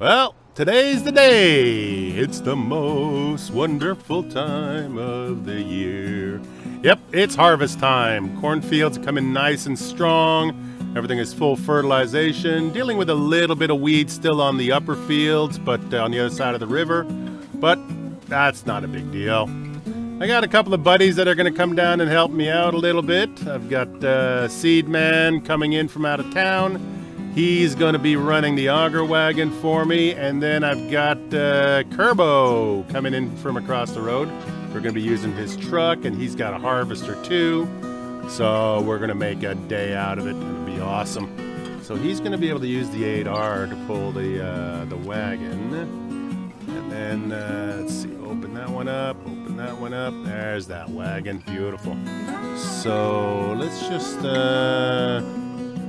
Well, today's the day. It's the most wonderful time of the year. Yep, it's harvest time. Cornfields are coming nice and strong. Everything is full fertilization. Dealing with a little bit of weeds still on the upper fields, but on the other side of the river. But that's not a big deal. I got a couple of buddies that are going to come down and help me out a little bit. I've got Seed Man coming in from out of town. He's going to be running the auger wagon for me. And then I've got Kerbo coming in from across the road. We're going to be using his truck, and he's got a harvester too. So we're going to make a day out of it. It'll be awesome. So he's going to be able to use the 8R to pull the wagon. And then, let's see, open that one up, open that one up. There's that wagon, beautiful. So let's just,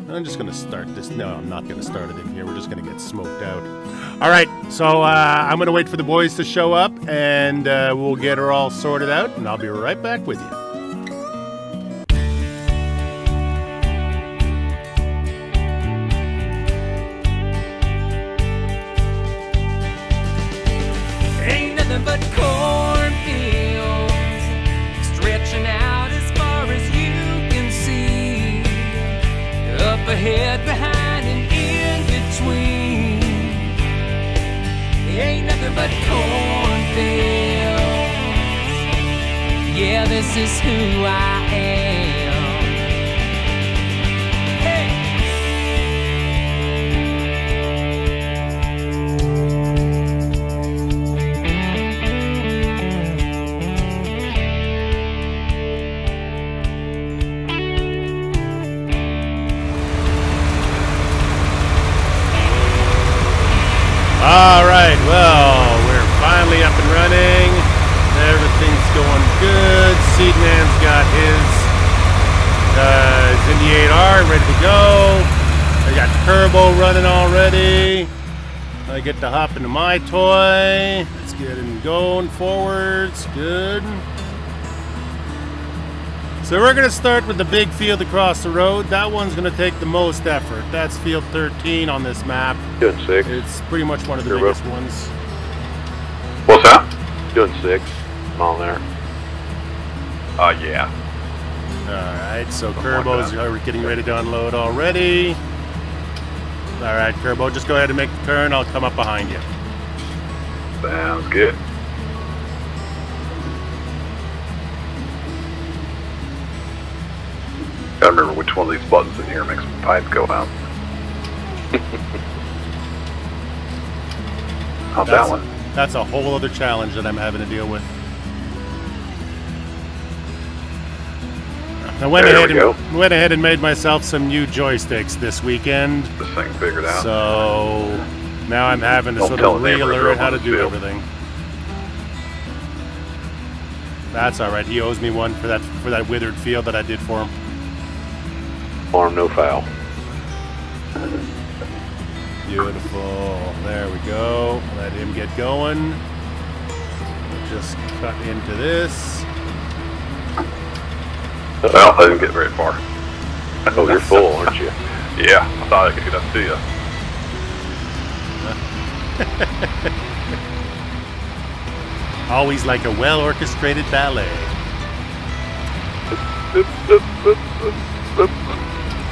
I'm just going to start this. No, I'm not going to start it in here. We're just going to get smoked out. All right, so I'm going to wait for the boys to show up, and we'll get her all sorted out, and I'll be right back with you. Ain't nothing but cornfields stretching out as far as you can see. Up ahead, behind, and in between. Ain't nothing but cornfields. Yeah, this is who I am. All right, well, we're finally up and running. Everything's going good. Seedman's got his in the 8R ready to go. I got Kerbo running already. I get to hop into my toy. Let's get him going forwards. Good. So we're going to start with the big field across the road. That one's going to take the most effort. That's field 13 on this map. Doing 6. It's pretty much one of the Kerbo. biggest ones. What's that? Doing 6. I'm on there. Yeah. Alright, so Kerbo's getting ready to unload already. Alright, Kerbo, just go ahead and make the turn. I'll come up behind you. Sounds good. Gotta remember which one of these buttons in here makes the pipe go out. How's that one? That's a whole other challenge that I'm having to deal with. I went ahead and made myself some new joysticks this weekend. This thing figured out. So now I'm having to sort of relearn how to do everything. That's all right. He owes me one for that withered field that I did for him. Farm, no foul. Beautiful. There we go. Let him get going. We'll just cut into this. Well, I didn't get very far. Oh, you're full, aren't you? Yeah, I thought I could get up to you. Always like a well-orchestrated ballet.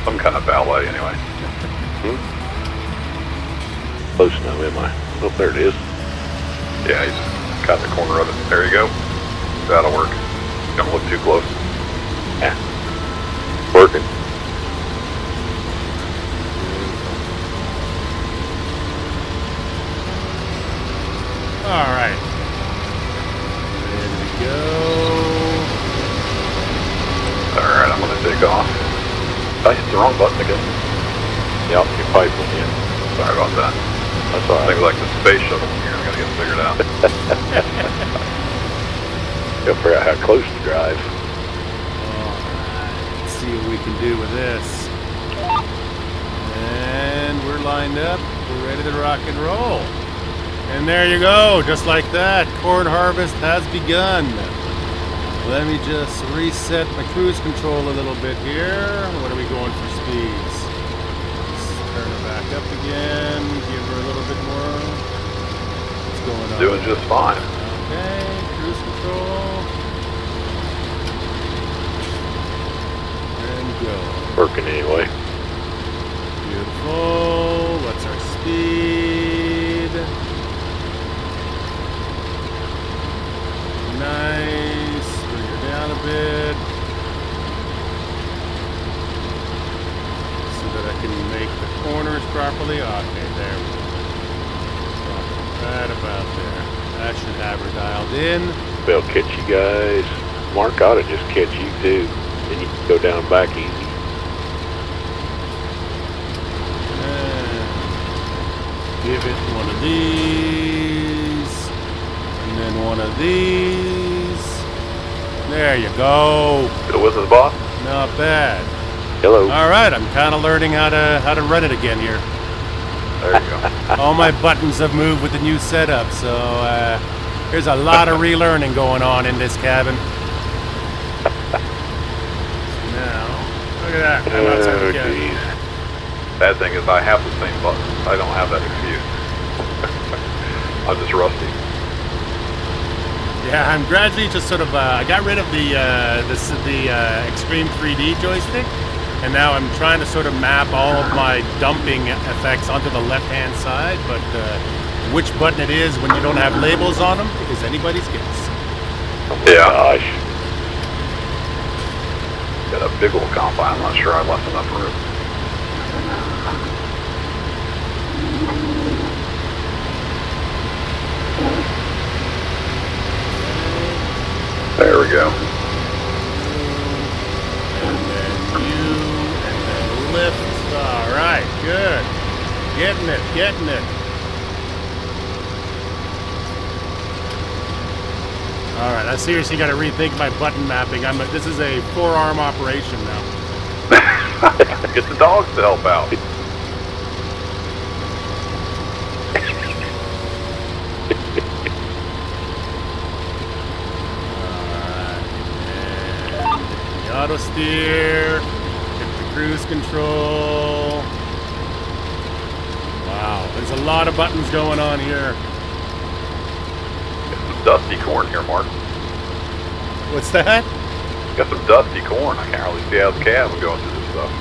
Some kind of ballet, anyway. Close now, am I? Oh, there it is. Yeah, he's got the corner of it. There you go. That'll work. Don't look too close. Yeah. Working. All right. Ready to go. All right, I'm gonna take off. I hit the wrong button again. Yep, your pipe went in. Sorry about that. That's all right. Things like the space shuttle here, I gotta get it figured out. Gotta figure out how close to drive. Let's see what we can do with this. And we're lined up. We're ready to rock and roll. And there you go, just like that. Corn harvest has begun. Let me just reset my cruise control a little bit here. What are we going for speeds? Let's turn her back up again. Give her a little bit more. doing just fine. Okay, cruise control. And go. Working anyway. Beautiful. What's our speed? Nice. Bring her down a bit. So that I can make the corners properly. Okay, there we go. Right about there. That should have her dialed in. They'll catch you guys. Mark ought to just catch you too. Then you can go down back easy. And give it one of these. And then one of these. There you go. Still with us, boss? Not bad. Hello. All right, I'm kind of learning how to run it again here. There you go. All my buttons have moved with the new setup, so there's a lot of relearning going on in this cabin. Now, look at that. I'm outside the cabin. Geez. Bad thing is I have the same buttons. I don't have that excuse. I'm just rusty. Yeah, I'm gradually just sort of. I got rid of the Extreme 3D joystick, and now I'm trying to sort of map all of my dumping effects onto the left-hand side. But which button it is when you don't have labels on them is anybody's guess. Yeah. Gosh. Got a big old combine. I'm not sure I left enough room. There we go. And then you, and then lift. All right, good. Getting it, getting it. All right, I seriously got to rethink my button mapping. This is a four-arm operation now. Get the dogs to help out. Auto steer, hit the cruise control. Wow, there's a lot of buttons going on here. Got some dusty corn here, Mark. What's that? Got some dusty corn. I can't really see how the cab would go through this stuff.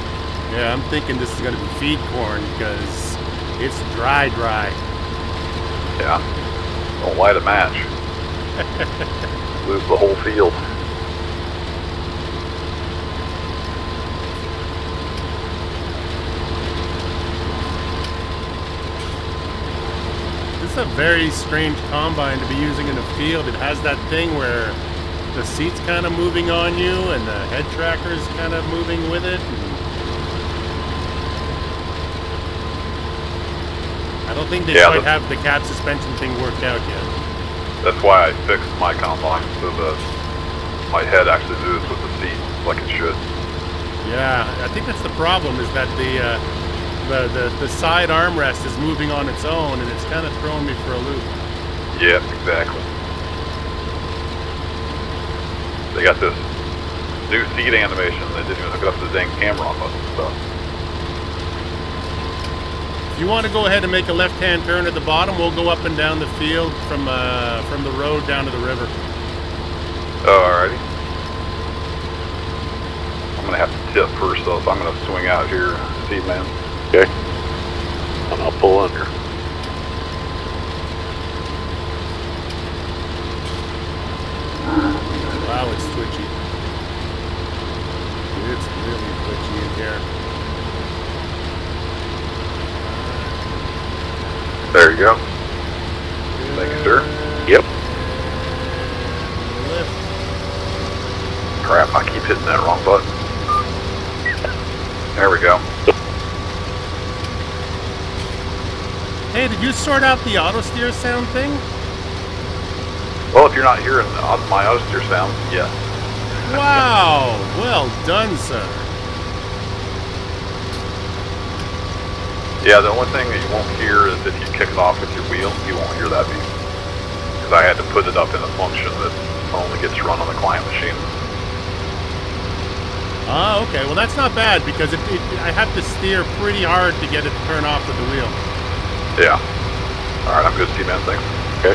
Yeah, I'm thinking this is going to be feed corn because it's dry. Yeah. Don't light a match. Lose the whole field. This is a very strange combine to be using in the field. It has that thing where the seat's kind of moving on you and the head tracker's kind of moving with it. I don't think they quite have the cab suspension thing worked out yet. That's why I fixed my combine so that my head actually moves with the seat like it should. Yeah, I think that's the problem, is that the side armrest is moving on its own, and it's kind of throwing me for a loop. Yep, exactly. They got this new seat animation. They didn't even hook it up to the dang camera on most of the stuff. If you want to go ahead and make a left-hand turn at the bottom, we'll go up and down the field from the road down to the river. Oh, alrighty. I'm gonna have to tip first though, so I'm gonna swing out here, seat man. Okay. And I'll pull under. Wow, it's twitchy. It's really twitchy in here. There you go. Thank you, sir. Yep. Lift. Crap, I keep hitting that wrong button. There we go. Hey, did you sort out the auto steer sound thing? Well, if you're not hearing my auto steer sound, yes. Wow, well done, sir. Yeah, the only thing that you won't hear is if you kick it off with your wheel, you won't hear that beep. Because I had to put it up in a function that only gets run on the client machine. Ah, okay. Well, that's not bad because I have to steer pretty hard to get it to turn off with the wheel. Yeah. Alright, I'm good, T-Man, thanks. Okay.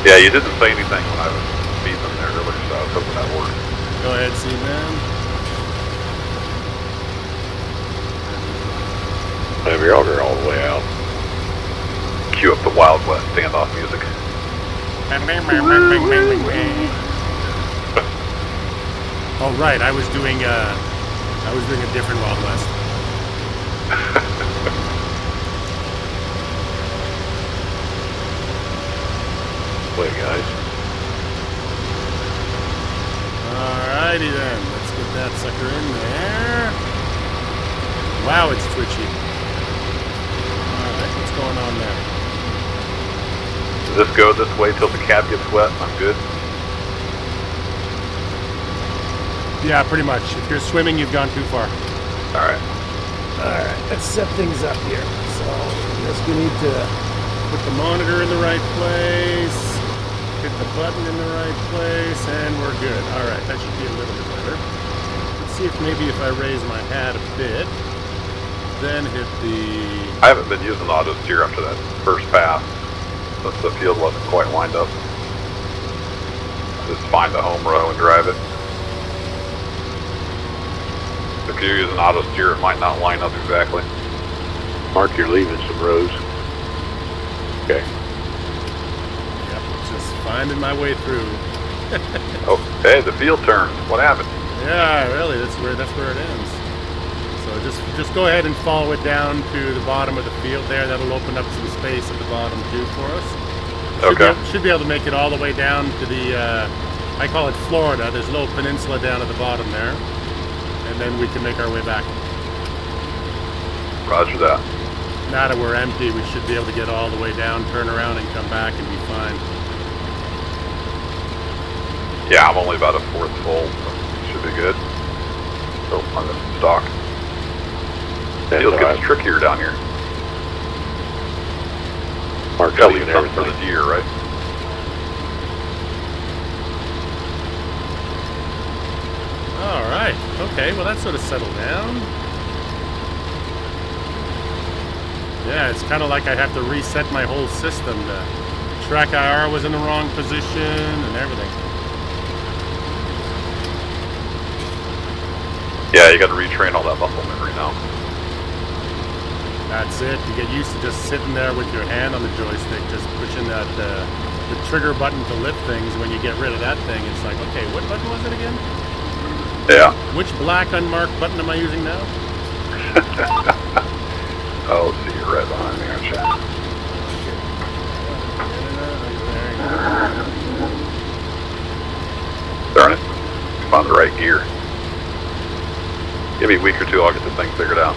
Yeah, you didn't say anything when I was feeding them there earlier, so I was hoping that worked. Go ahead, Seaman. Have your auger all the way out. Cue up the Wild West standoff music. Oh right, I was doing a different Wild West. Wait, guys. Alrighty then, let's get that sucker in there. Wow, it's twitchy. Alright, what's going on there? Does this go this way till the cab gets wet? I'm good. Yeah, pretty much. If you're swimming, you've gone too far. Alright. Alright, let's set things up here. So, just we need to put the monitor in the right place, hit the button in the right place, and we're good. Alright, that should be a little bit better. Let's see if maybe if I raise my hat a bit, then hit the... I haven't been using auto steer after that first pass, since the field wasn't quite lined up. Just find the home row and drive it. If you're using auto steer, it might not line up exactly. Mark, you're leaving some rows. Okay. Yep, just finding my way through. Oh, hey, the field turned. What happened? Yeah, really, that's where it ends. So just go ahead and follow it down to the bottom of the field there. That'll open up some space at the bottom too for us. Should be able to make it all the way down to the, I call it Florida. There's a little peninsula down at the bottom there. And then we can make our way back. Roger that. Now that we're empty, we should be able to get all the way down, turn around, and come back and be fine. Yeah, I'm only about a fourth full, so should be good. So on the stock. Field gets trickier down here. Mark, gotta leave something for the deer, right? Alright, okay, well that sort of settled down. Yeah, it's kind of like I have to reset my whole system. The track IR was in the wrong position and everything. Yeah, you gotta retrain all that muscle memory now. That's it. You get used to just sitting there with your hand on the joystick, just pushing that the trigger button to lift things. When you get rid of that thing, it's like, okay, what button was it again? Yeah. Which black unmarked button am I using now? Oh, let's see, you're right behind me, aren't you? Darn it. Found the right gear. Give me a week or two, I'll get this thing figured out.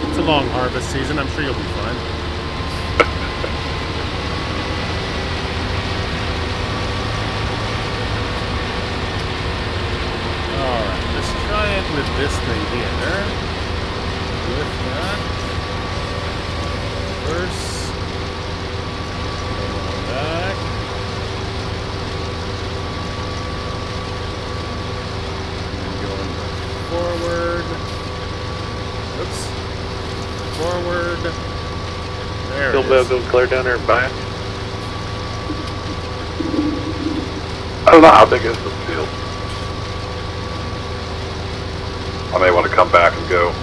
It's a long harvest season. I'm sure you'll be fine. Alright, let's try it with this thing here. With that. First. Back. And going forward. Oops. Forward. There Still be able to go clear down there and back? I don't know how big is this field. I may want to come back and go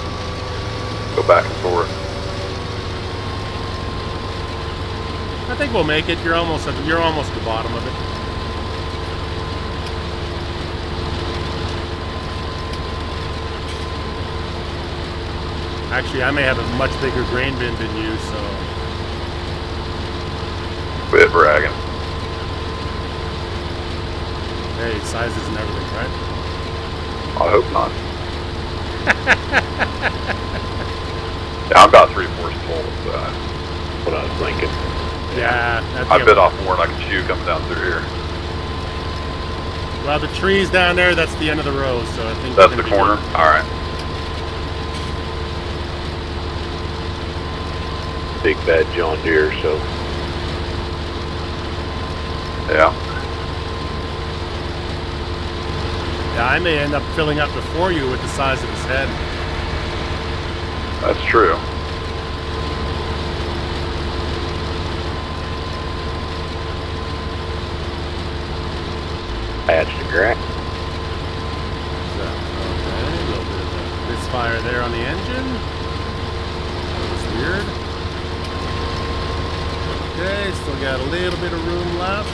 back and forth. I think we'll make it. You're almost at the bottom of it. Actually, I may have a much bigger grain bin than you, so... Quit bragging. Hey, sizes and everything, right? I hope not. Yeah, I'm about 3/4 full of that. What I was thinking. Yeah. I bit off more than I can chew coming down through here. Well, the trees down there, that's the end of the row, so I think... That's the corner? Alright. Big bad John Deere, so. Yeah. Yeah, I may end up filling up before you with the size of his head. That's true. Patched and cracked. Okay, a little bit of a misfire there on the engine. That was weird. Okay, still got a little bit of room left.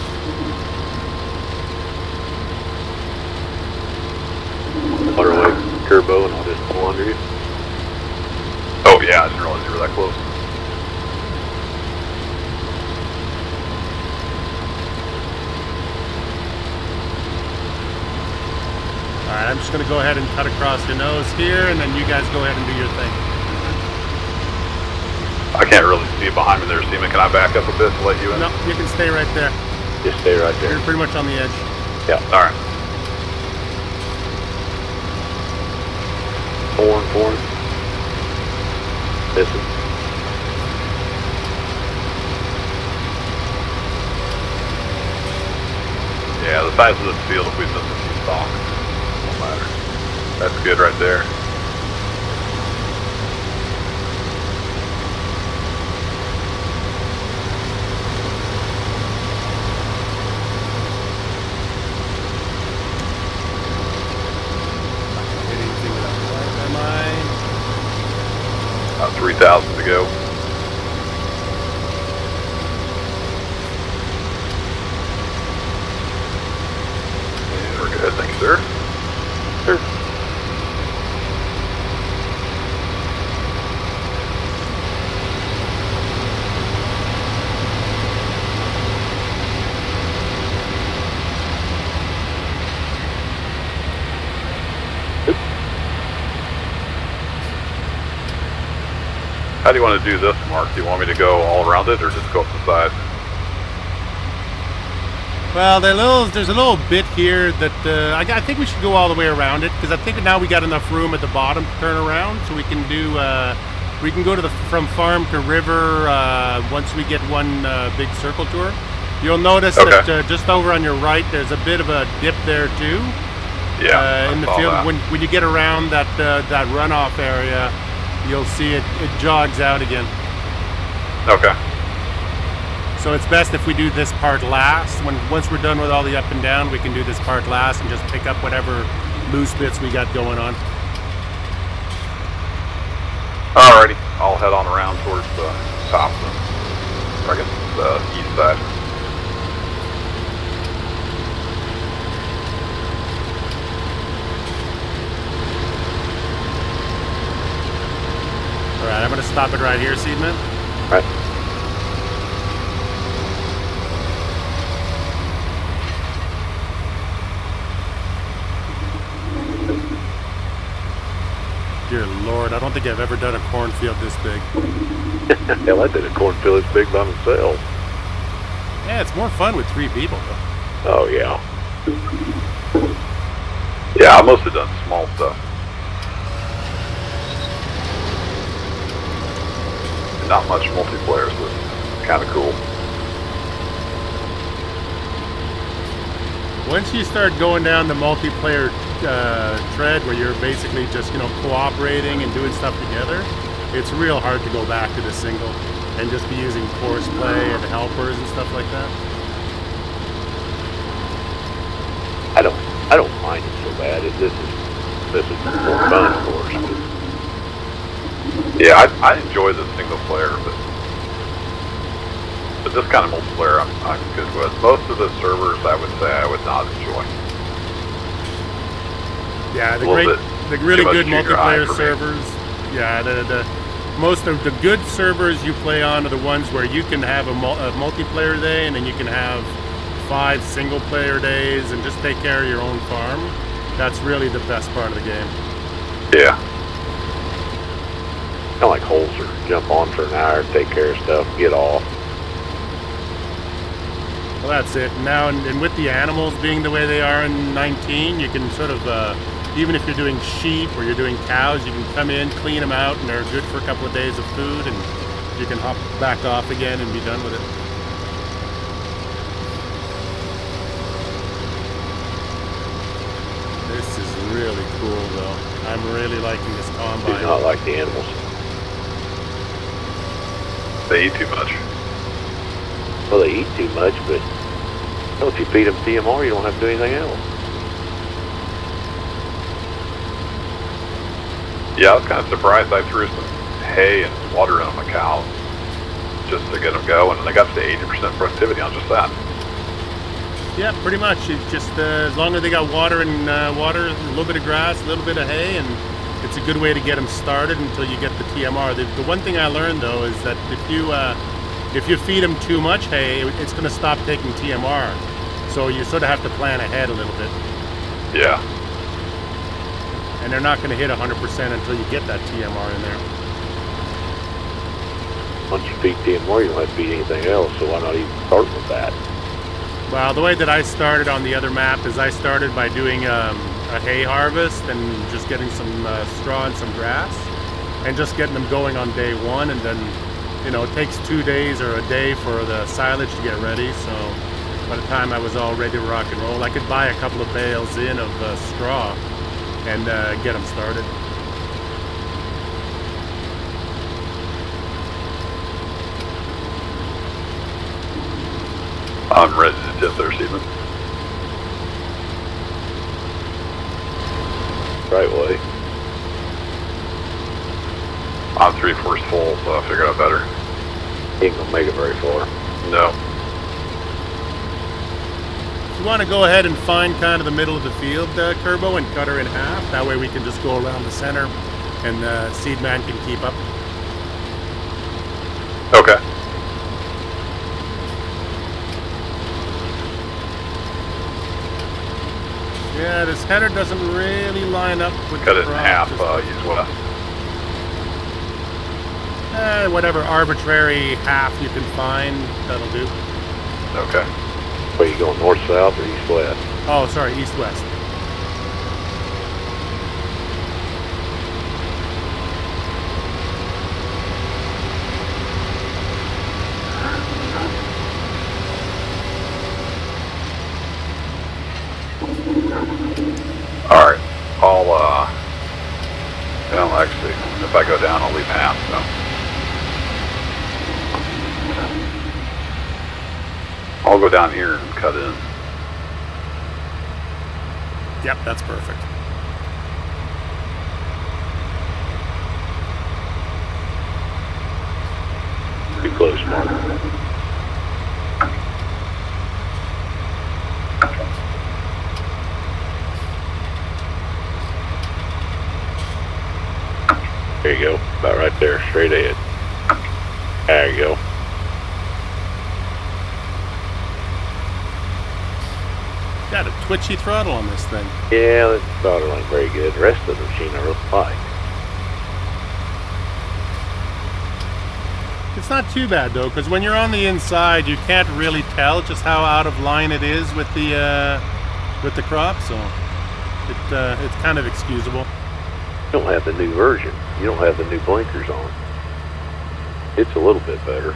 Water away from Kerbo and I'll just pull under you. Oh yeah, I didn't realize you were that close. Alright, I'm just going to go ahead and cut across your nose here, and then you guys go ahead and do your thing. I can't really see behind me there, Steven. Can I back up a bit to let you in? No, you can stay right there. Just stay right there. You're pretty much on the edge. Yeah. Alright. Pouring. Missing. Yeah, the size of this field, if we miss a few stalks, won't matter. That's good right there. Hit anything with that light, am I? 3,000 to go. And we're good, thank you, sir. Sure. How do you want to do this, Mark? Do you want me to go all around it or just go up the side? Well, there's a little bit here that I think we should go all the way around it, because I think now we got enough room at the bottom to turn around, so we can do we can go to from farm to river once we get one big circle tour. You'll notice that just over on your right, there's a bit of a dip there too. Yeah, in the field. When you get around that that runoff area, you'll see it jogs out again. Okay. So it's best if we do this part last. Once we're done with all the up and down, we can do this part last and just pick up whatever loose bits we got going on. Alrighty, I'll head on around towards the top, I guess the east side. Alright, I'm going to stop it right here, Seedman. Right. Dear Lord, I don't think I've ever done a cornfield this big. Hell, I did a cornfield this big by myself. Yeah, it's more fun with 3 people, though. Oh, yeah. Yeah, I mostly done small stuff. Not much multiplayer, so it's kind of cool. Once you start going down the multiplayer tread, where you're basically just cooperating and doing stuff together, it's real hard to go back to the single and just be using course play and helpers and stuff like that. I don't mind it so bad. This is more fun, of course. Yeah, I enjoy the single player, but this kind of multiplayer I'm good with. Most of the servers, I would say, I would not enjoy. Yeah, the really good multiplayer servers. Yeah, most of the good servers you play on are the ones where you can have a multiplayer day, and then you can have 5 single player days, and just take care of your own farm. That's really the best part of the game. Yeah. Kind of like Holzer. Jump on for an hour, take care of stuff, get off. Well, that's it. Now, and with the animals being the way they are in 19, you can sort of, even if you're doing sheep or you're doing cows, you can come in, clean them out, and they're good for a couple of days of food, and you can hop back off again and be done with it. This is really cool, though. I'm really liking this combine. Do not like the animals. They eat too much. Well, they eat too much, but Well, if you feed them TMR, you don't have to do anything else. Yeah, I was kind of surprised. I threw some hay and water in on the cows just to get them going, and they got to 80% productivity on just that. Yeah, pretty much. It's just as long as they got water and water, a little bit of grass, a little bit of hay, and it's a good way to get them started until you get the TMR. The one thing I learned though is that if you feed them too much hay, it's going to stop taking TMR. So you sort of have to plan ahead a little bit. Yeah. And they're not going to hit 100% until you get that TMR in there. Once you feed TMR, you don't have to feed anything else, so why not even start with that? Well, the way that I started on the other map is I started by doing a hay harvest and just getting some straw and some grass and just getting them going on day one, and then, you know, it takes 2 days or a day for the silage to get ready. So by the time I was all ready to rock and roll, I could buy a couple of bales in of straw and get them started. I'm ready to dip there, Steven. Right way. I'm 3/4 full, so I figured out better. Ain't gonna make it very far. No. You want to go ahead and find kind of the middle of the field, Kerbo, and cut her in half. That way we can just go around the center and Seedman can keep up. Okay. Yeah, this header doesn't really line up with Cut the it in crop. half, Just, use west. whatever arbitrary half you can find, that'll do. Okay. Where you going, north-south or east-west? Oh, sorry, east-west. Alright. Well, actually, if I go down, I'll leave half, so. I'll go down here and cut in. Yep, that's perfect. Pretty close, Mark. There you go. About right there, straight ahead. There you go. Got a twitchy throttle on this thing. Yeah, the throttle ain't very good. The rest of the machine I really like. It's not too bad though, because when you're on the inside, you can't really tell just how out of line it is with the crop. So it's kind of excusable. You don't have the new version. You don't have the new blinkers on. It's a little bit better.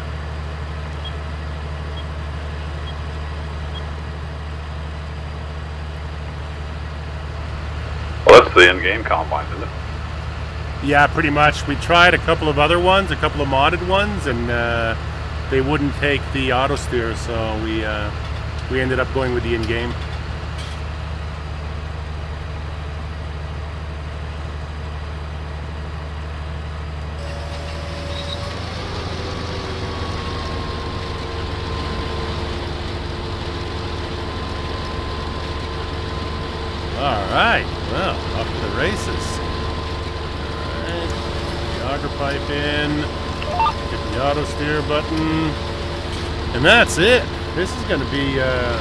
Well, that's the in-game combine, isn't it? Yeah, pretty much. We tried a couple of other ones, a couple of modded ones, and they wouldn't take the auto steer, so we ended up going with the in-game. Alright, well, off to the races. Alright, the auger pipe in, hit the auto steer button, and that's it. This is going to be a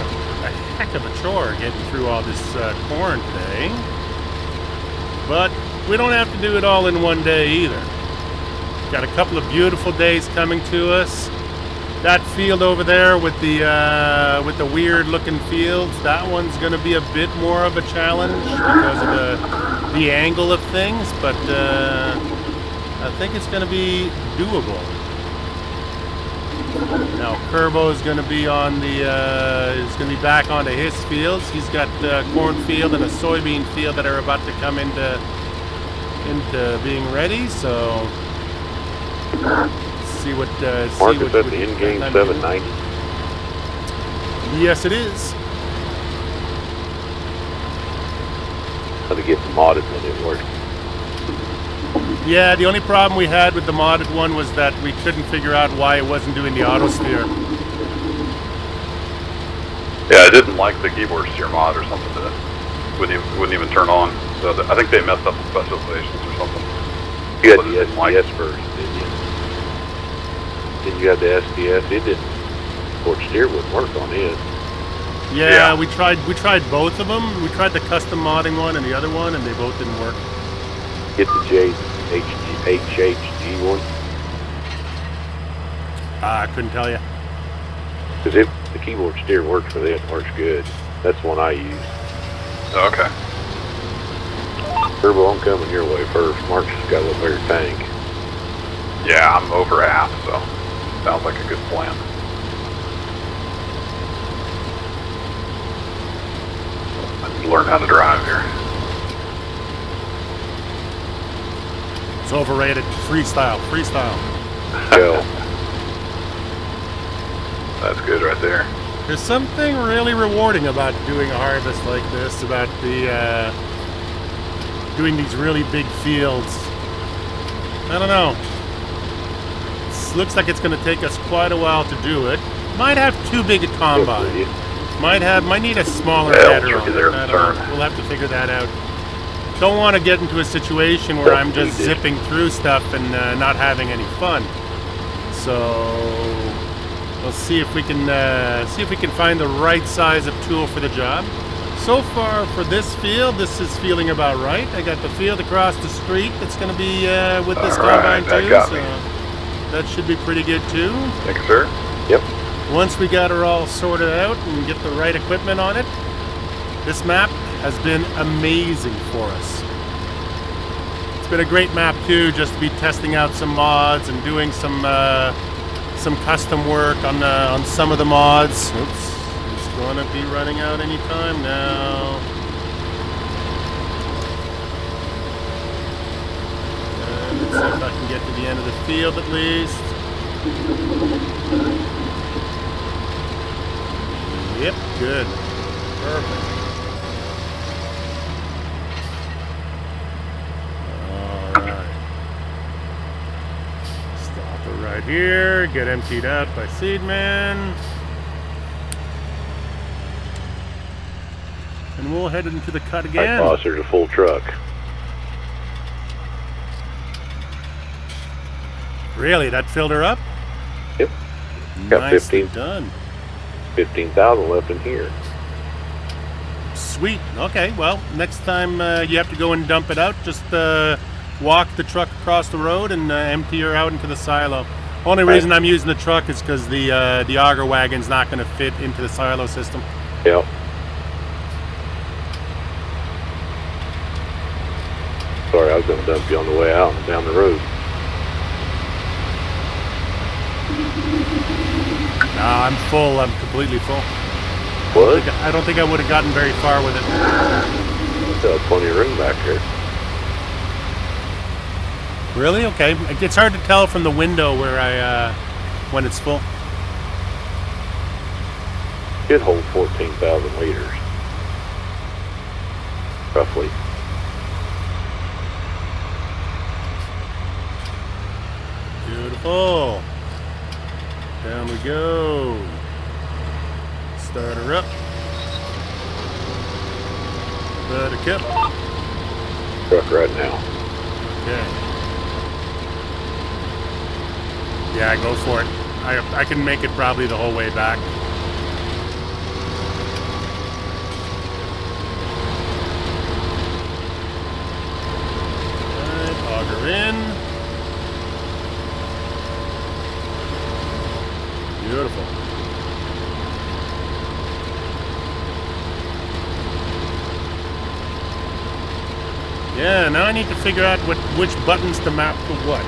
heck of a chore getting through all this corn today. But we don't have to do it all in one day either. Got a couple of beautiful days coming to us. That field over there with the weird looking fields, that one's going to be a bit more of a challenge because of the angle of things, but I think it's going to be doable. Now Kerbo is going to be on is going to be back onto his fields. He's got a cornfield and a soybean field that are about to come into being ready, so see what Mark, is that the in-game 790? Yes, it is. How to get the modded one didn't work. Yeah, the only problem we had with the modded one was that we couldn't figure out why it wasn't doing the auto steer. Yeah, I didn't like the keyboard steer mod or something that wouldn't even turn on. So I think they messed up the specifications or something. You had the SDS version, didn't you? Then you had the SDS. It didn't. Keyboard steer wouldn't work on it. Yeah, we tried both of them. We tried the custom modding one and the other one, and they both didn't work. Get the HHG one. I couldn't tell you. Because if the keyboard steer works with it, works good. That's the one I use. Okay. Kerbo, I'm coming your way first. Mark's got a little bigger tank. Yeah, I'm over half, so sounds like a good plan. I need to learn how to drive here. It's overrated. Freestyle. Go. That's good right there. There's something really rewarding about doing a harvest like this, about the doing these really big fields. I don't know. It looks like it's going to take us quite a while to do it. Might have too big a combine. Might need a smaller header on it. I don't know. We'll have to figure that out. Don't want to get into a situation where I'm just zipping through stuff and not having any fun. So we'll see if we can find the right size of tool for the job. So far for this field, this is feeling about right. I got the field across the street that's going to be with this combine too, so that should be pretty good too. Thank you, sir. Yep. Once we got her all sorted out and get the right equipment on it, this map has been amazing for us. It's been a great map too, just to be testing out some mods and doing some custom work on some of the mods. Oops, it's going to be running out any time now. And let's see if I can get to the end of the field at least. Yep, good. Perfect. Alright. Stop it right here. Get emptied out by Seedman. And we'll head into the cut again. Boss, there's a full truck. Really? That filled her up? Yep. Got Nicely 15. done. 15,000 left in here. Sweet. Okay, well, next time you have to go and dump it out, just walk the truck across the road and empty her out into the silo. Only reason I'm using the truck is because the auger wagon's not going to fit into the silo system. Yep. Sorry, I was going to dump you on the way out and down the road. Nah, I'm full. I'm completely full. What? I don't think I would have gotten very far with it. Still have plenty of room back here. Really? Okay. It's hard to tell from the window where when it's full. Should hold 14,000 liters. Roughly. Beautiful. Down we go. Start her up. Buttercup. Truck right now. Okay. Yeah, go for it. I can make it probably the whole way back. Alright, auger in. Beautiful. Yeah, now I need to figure out which buttons to map to what.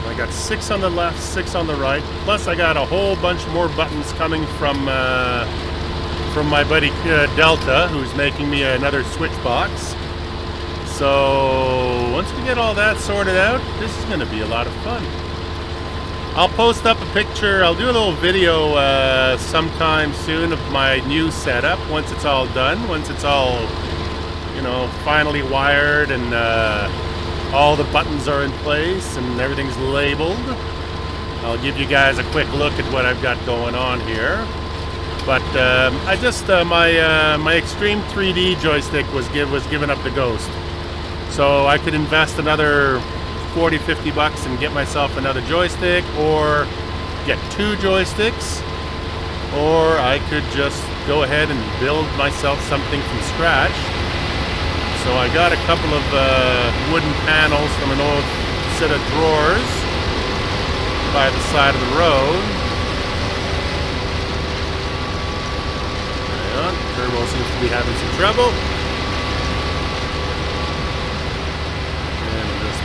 I got 6 on the left, 6 on the right. Plus, I got a whole bunch more buttons coming from my buddy Delta, who's making me another switch box. So once we get all that sorted out, this is going to be a lot of fun. I'll post up a picture. I'll do a little video sometime soon of my new setup once it's all done. Once it's all, you know, finally wired and all the buttons are in place and everything's labeled. I'll give you guys a quick look at what I've got going on here. But I just my Extreme 3D joystick was given up the ghost, so I could invest another $40-50 and get myself another joystick, or get 2 joysticks, or I could just go ahead and build myself something from scratch. So I got a couple of wooden panels from an old set of drawers by the side of the road. Hang on, Kerbo seems to be having some trouble.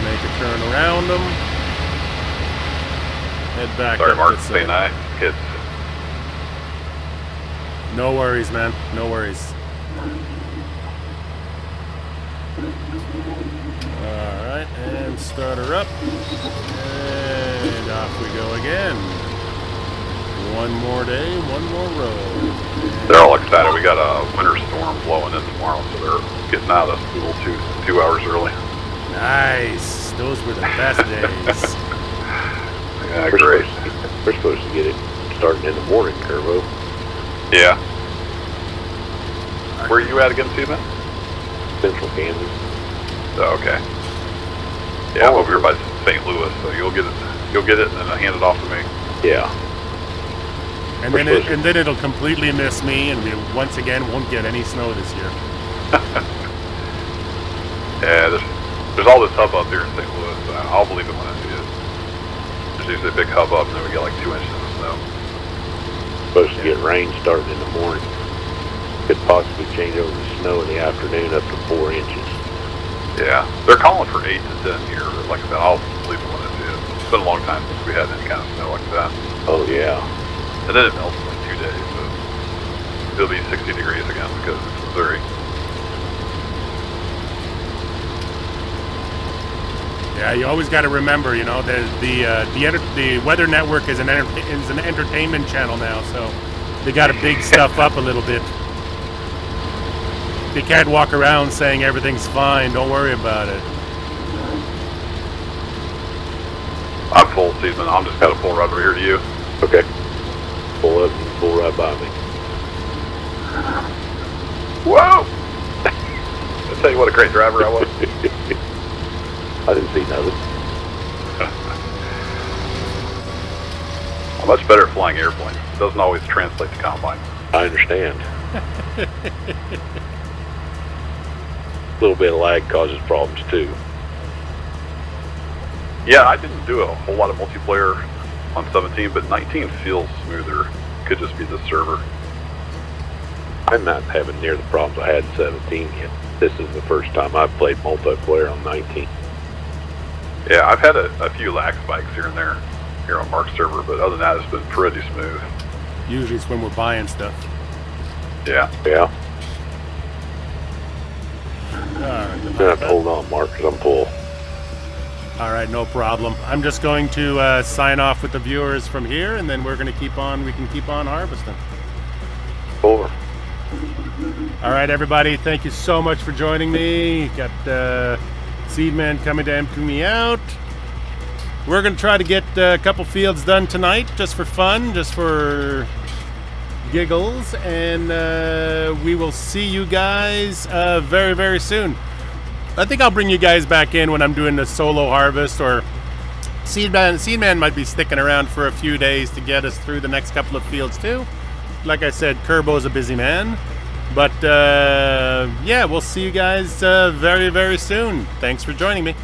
Make a turn around them. Head back. Sorry, up Mark. this Say way. night, kids. No worries, man. No worries. Alright, and start her up. And off we go again. One more day, one more road. They're all excited. We got a winter storm blowing in tomorrow, so they're getting out of school two hours early. Nice. Those were the best days. Yeah, great. We're supposed to get it starting in the morning, Kerbo. Yeah. Where are you at again, Steven? Central Kansas. Oh, okay. Yeah, I'm over here by St. Louis, so you'll get it, and then hand it off to me. Yeah. And then it'll completely miss me, and we once again won't get any snow this year. Yeah, there's all this hubbub here in St. Louis. I'll believe it when I see it. There's usually a big hubbub, and then we get like 2 inches of snow. Supposed to get rain starting in the morning. Could possibly change over to snow in the afternoon up to 4 inches. Yeah, they're calling for 8 to 10 here. Like I said, I'll believe it when I see it. It's been a long time since we had any kind of snow like that. Oh yeah. And then it melts in like 2 days, so it'll be 60 degrees again because it's Missouri. Yeah, you always got to remember, you know, the Weather Network is an entertainment channel now, so they got to big stuff up a little bit. They can't walk around saying everything's fine. Don't worry about it. I'm full, Steven. I'm just gonna pull right over here to you. Okay. Pull up and pull right by me. Whoa! I'll tell you what a great driver I was. I didn't see nothing. I'm much better at flying airplanes. It doesn't always translate to combine. I understand. A little bit of lag causes problems too. Yeah, I didn't do a whole lot of multiplayer on 17, but 19 feels smoother. Could just be the server. I'm not having near the problems I had in 17 yet. This is the first time I've played multiplayer on 19. Yeah, I've had a few lag spikes here and there here on Mark's server, but other than that, it's been pretty smooth. Usually it's when we're buying stuff. Yeah. Yeah. Alright, You're gonna have to hold on, Mark, because I'm full. Alright, no problem. I'm just going to sign off with the viewers from here, and then we can keep on harvesting. Over. Alright, everybody, thank you so much for joining me. Got Seedman coming to empty me out. We're going to try to get a couple fields done tonight, just for fun, just for giggles, and we will see you guys very, very soon. I think I'll bring you guys back in when I'm doing the solo harvest, or Seedman might be sticking around for a few days to get us through the next couple of fields too. Like I said, Kerbo's a busy man. But yeah, we'll see you guys very, very soon. Thanks for joining me.